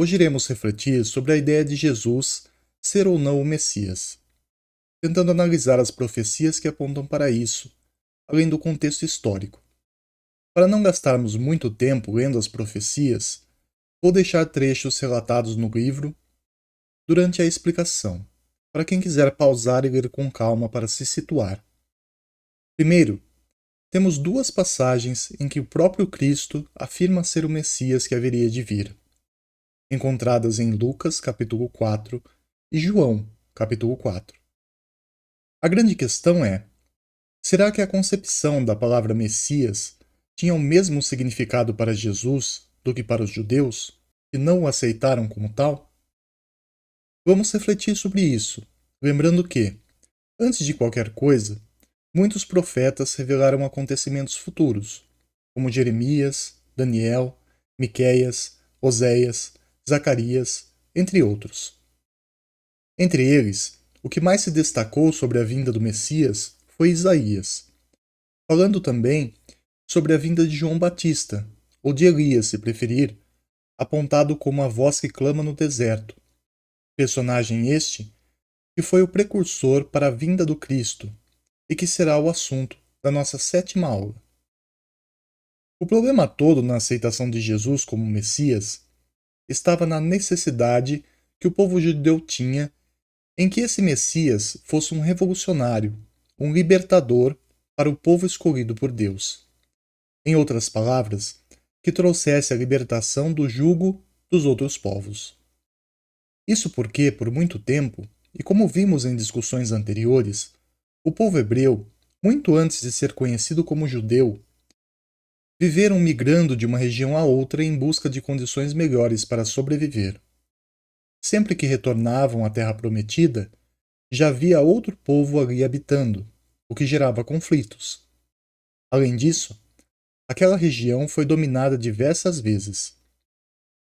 Hoje iremos refletir sobre a ideia de Jesus ser ou não o Messias, tentando analisar as profecias que apontam para isso, além do contexto histórico. Para não gastarmos muito tempo lendo as profecias, vou deixar trechos relatados no livro durante a explicação, para quem quiser pausar e ler com calma para se situar. Primeiro, temos duas passagens em que o próprio Cristo afirma ser o Messias que haveria de vir, encontradas em Lucas, capítulo 4, e João, capítulo 4. A grande questão é: será que a concepção da palavra Messias tinha o mesmo significado para Jesus do que para os judeus, que não o aceitaram como tal? Vamos refletir sobre isso, lembrando que, antes de qualquer coisa, muitos profetas revelaram acontecimentos futuros, como Jeremias, Daniel, Miqueias, Oséias, Zacarias, entre outros. Entre eles, o que mais se destacou sobre a vinda do Messias foi Isaías, falando também sobre a vinda de João Batista, ou de Elias, se preferir, apontado como a voz que clama no deserto, personagem este que foi o precursor para a vinda do Cristo e que será o assunto da nossa sétima aula. O problema todo na aceitação de Jesus como Messias estava na necessidade que o povo judeu tinha em que esse Messias fosse um revolucionário, um libertador para o povo escolhido por Deus. Em outras palavras, que trouxesse a libertação do jugo dos outros povos. Isso porque, por muito tempo, e como vimos em discussões anteriores, o povo hebreu, muito antes de ser conhecido como judeu, viveram migrando de uma região a outra em busca de condições melhores para sobreviver. Sempre que retornavam à Terra Prometida, já havia outro povo ali habitando, o que gerava conflitos. Além disso, aquela região foi dominada diversas vezes.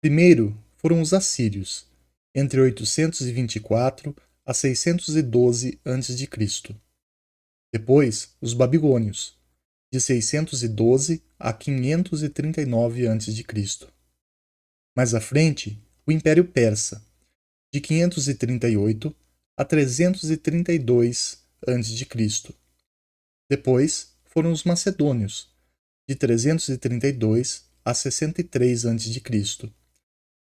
Primeiro foram os assírios, entre 824 a 612 a.C. Depois, os babilônios, de 612 a 539 a.C. Mais à frente, o Império Persa, de 538 a 332 a.C. Depois foram os macedônios, de 332 a 63 a.C.,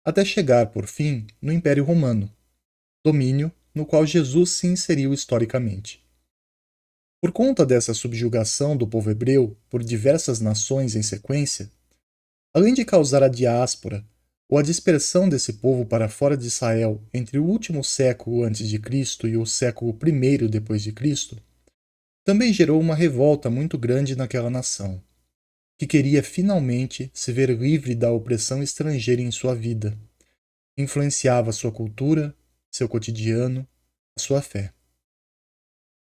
até chegar, por fim, no Império Romano, domínio no qual Jesus se inseriu historicamente. Por conta dessa subjugação do povo hebreu por diversas nações em sequência, além de causar a diáspora ou a dispersão desse povo para fora de Israel entre o último século antes de Cristo e o século I depois de Cristo, também gerou uma revolta muito grande naquela nação, que queria finalmente se ver livre da opressão estrangeira em sua vida. Influenciava sua cultura, seu cotidiano, a sua fé.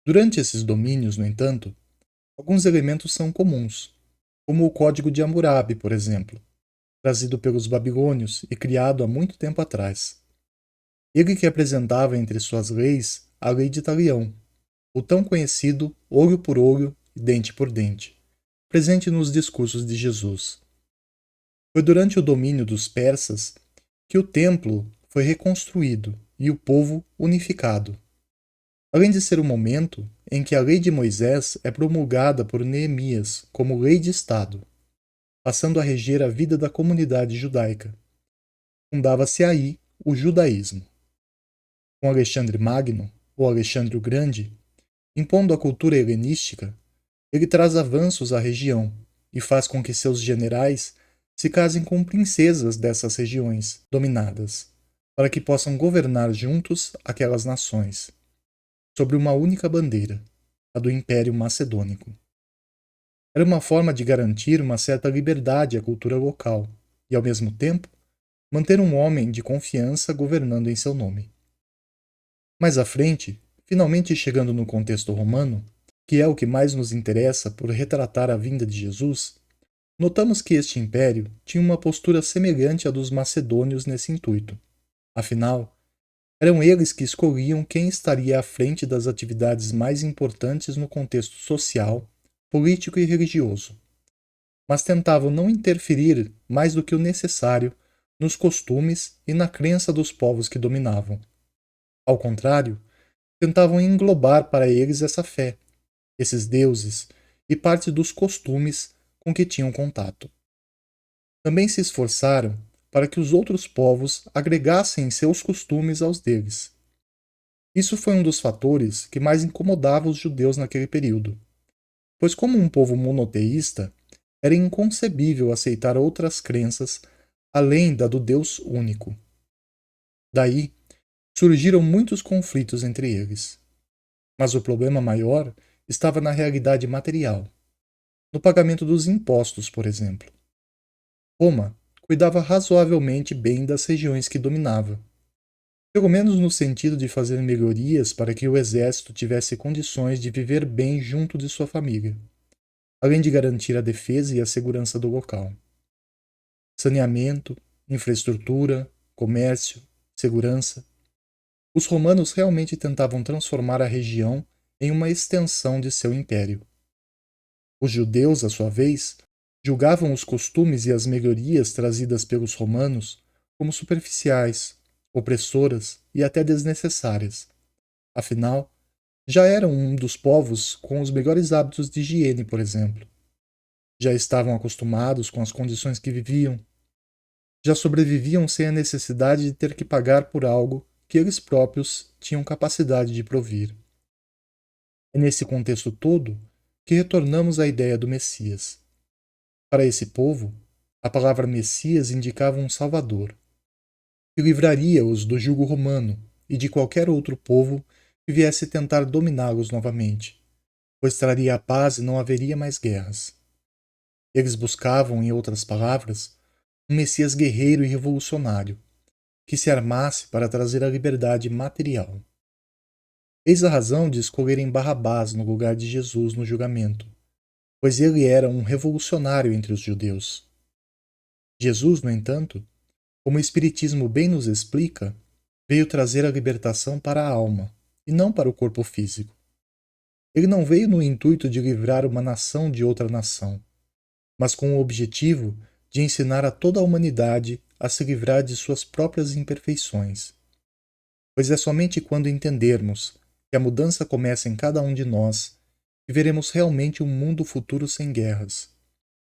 Durante esses domínios, no entanto, alguns elementos são comuns, como o Código de Hammurabi, por exemplo, trazido pelos babilônios e criado há muito tempo atrás. Ele que apresentava entre suas leis a lei de Talião, o tão conhecido olho por olho e dente por dente, presente nos discursos de Jesus. Foi durante o domínio dos persas que o templo foi reconstruído e o povo unificado. Além de ser o momento em que a lei de Moisés é promulgada por Neemias como lei de Estado, passando a reger a vida da comunidade judaica. Fundava-se aí o judaísmo. Com Alexandre Magno, ou Alexandre o Grande, impondo a cultura helenística, ele traz avanços à região e faz com que seus generais se casem com princesas dessas regiões dominadas, para que possam governar juntos aquelas nações, sob uma única bandeira, a do Império Macedônico. Era uma forma de garantir uma certa liberdade à cultura local e, ao mesmo tempo, manter um homem de confiança governando em seu nome. Mais à frente, finalmente chegando no contexto romano, que é o que mais nos interessa por retratar a vinda de Jesus, notamos que este império tinha uma postura semelhante à dos macedônios nesse intuito. Afinal, eram eles que escolhiam quem estaria à frente das atividades mais importantes no contexto social, político e religioso, mas tentavam não interferir mais do que o necessário nos costumes e na crença dos povos que dominavam. Ao contrário, tentavam englobar para eles essa fé, esses deuses e parte dos costumes com que tinham contato. Também se esforçaram para que os outros povos agregassem seus costumes aos deles. Isso foi um dos fatores que mais incomodava os judeus naquele período, pois, como um povo monoteísta, era inconcebível aceitar outras crenças além da do Deus único. Daí, surgiram muitos conflitos entre eles. Mas o problema maior estava na realidade material, no pagamento dos impostos, por exemplo. Roma cuidava razoavelmente bem das regiões que dominava, pelo menos no sentido de fazer melhorias para que o exército tivesse condições de viver bem junto de sua família, além de garantir a defesa e a segurança do local. Saneamento, infraestrutura, comércio, segurança. Os romanos realmente tentavam transformar a região em uma extensão de seu império. Os judeus, à sua vez, julgavam os costumes e as melhorias trazidas pelos romanos como superficiais, opressoras e até desnecessárias. Afinal, já eram um dos povos com os melhores hábitos de higiene, por exemplo. Já estavam acostumados com as condições que viviam. Já sobreviviam sem a necessidade de ter que pagar por algo que eles próprios tinham capacidade de provir. É nesse contexto todo que retornamos à ideia do Messias. Para esse povo, a palavra Messias indicava um Salvador, que livraria-os do jugo romano e de qualquer outro povo que viesse tentar dominá-los novamente, pois traria a paz e não haveria mais guerras. Eles buscavam, em outras palavras, um Messias guerreiro e revolucionário, que se armasse para trazer a liberdade material. Eis a razão de escolherem Barrabás no lugar de Jesus no julgamento, pois ele era um revolucionário entre os judeus. Jesus, no entanto, como o Espiritismo bem nos explica, veio trazer a libertação para a alma, e não para o corpo físico. Ele não veio no intuito de livrar uma nação de outra nação, mas com o objetivo de ensinar a toda a humanidade a se livrar de suas próprias imperfeições. Pois é somente quando entendermos que a mudança começa em cada um de nós que veremos realmente um mundo futuro sem guerras,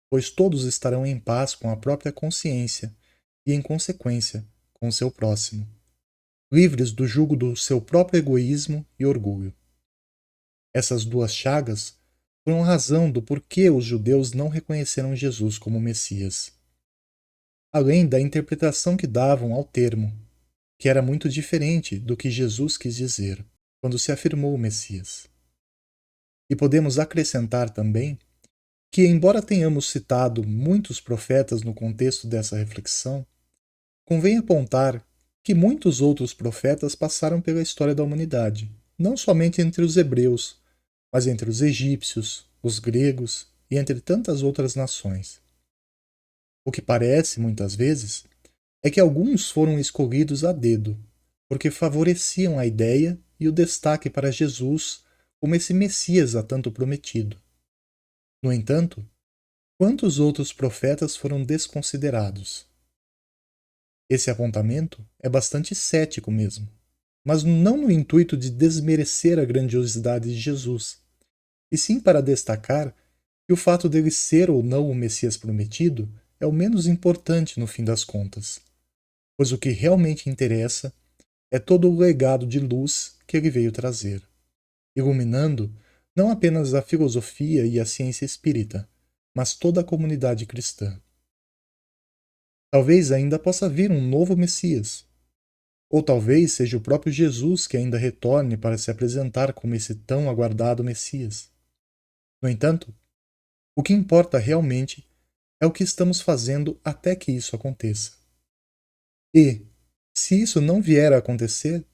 pois todos estarão em paz com a própria consciência e, em consequência, com o seu próximo, livres do jugo do seu próprio egoísmo e orgulho. Essas duas chagas foram a razão do porquê os judeus não reconheceram Jesus como Messias, além da interpretação que davam ao termo, que era muito diferente do que Jesus quis dizer quando se afirmou o Messias. E podemos acrescentar também que, embora tenhamos citado muitos profetas no contexto dessa reflexão, convém apontar que muitos outros profetas passaram pela história da humanidade, não somente entre os hebreus, mas entre os egípcios, os gregos e entre tantas outras nações. O que parece, muitas vezes, é que alguns foram escolhidos a dedo, porque favoreciam a ideia e o destaque para Jesus como esse Messias há tanto prometido. No entanto, quantos outros profetas foram desconsiderados? Esse apontamento é bastante cético mesmo, mas não no intuito de desmerecer a grandiosidade de Jesus, e sim para destacar que o fato dele ser ou não o Messias prometido é o menos importante no fim das contas, pois o que realmente interessa é todo o legado de luz que ele veio trazer, iluminando não apenas a filosofia e a ciência espírita, mas toda a comunidade cristã. Talvez ainda possa vir um novo Messias, ou talvez seja o próprio Jesus que ainda retorne para se apresentar como esse tão aguardado Messias. No entanto, o que importa realmente é o que estamos fazendo até que isso aconteça. E, se isso não vier a acontecer,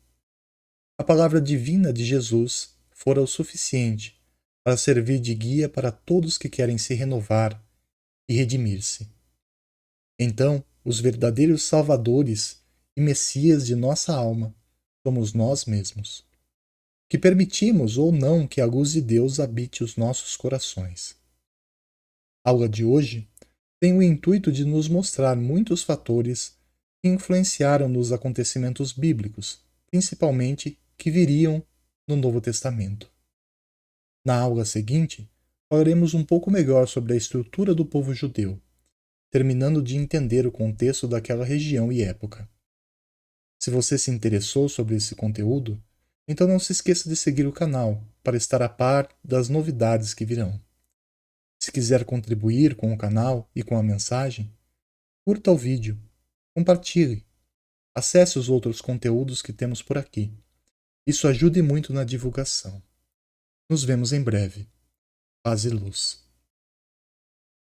a palavra divina de Jesus fora o suficiente para servir de guia para todos que querem se renovar e redimir-se. Então, os verdadeiros salvadores e messias de nossa alma somos nós mesmos, que permitimos ou não que a luz de Deus habite os nossos corações. A aula de hoje tem o intuito de nos mostrar muitos fatores que influenciaram nos acontecimentos bíblicos, principalmente que viriam no Novo Testamento. Na aula seguinte, falaremos um pouco melhor sobre a estrutura do povo judeu, terminando de entender o contexto daquela região e época. Se você se interessou sobre esse conteúdo, então não se esqueça de seguir o canal para estar a par das novidades que virão. Se quiser contribuir com o canal e com a mensagem, curta o vídeo, compartilhe, acesse os outros conteúdos que temos por aqui. Isso ajuda muito na divulgação. Nos vemos em breve. Paz e luz.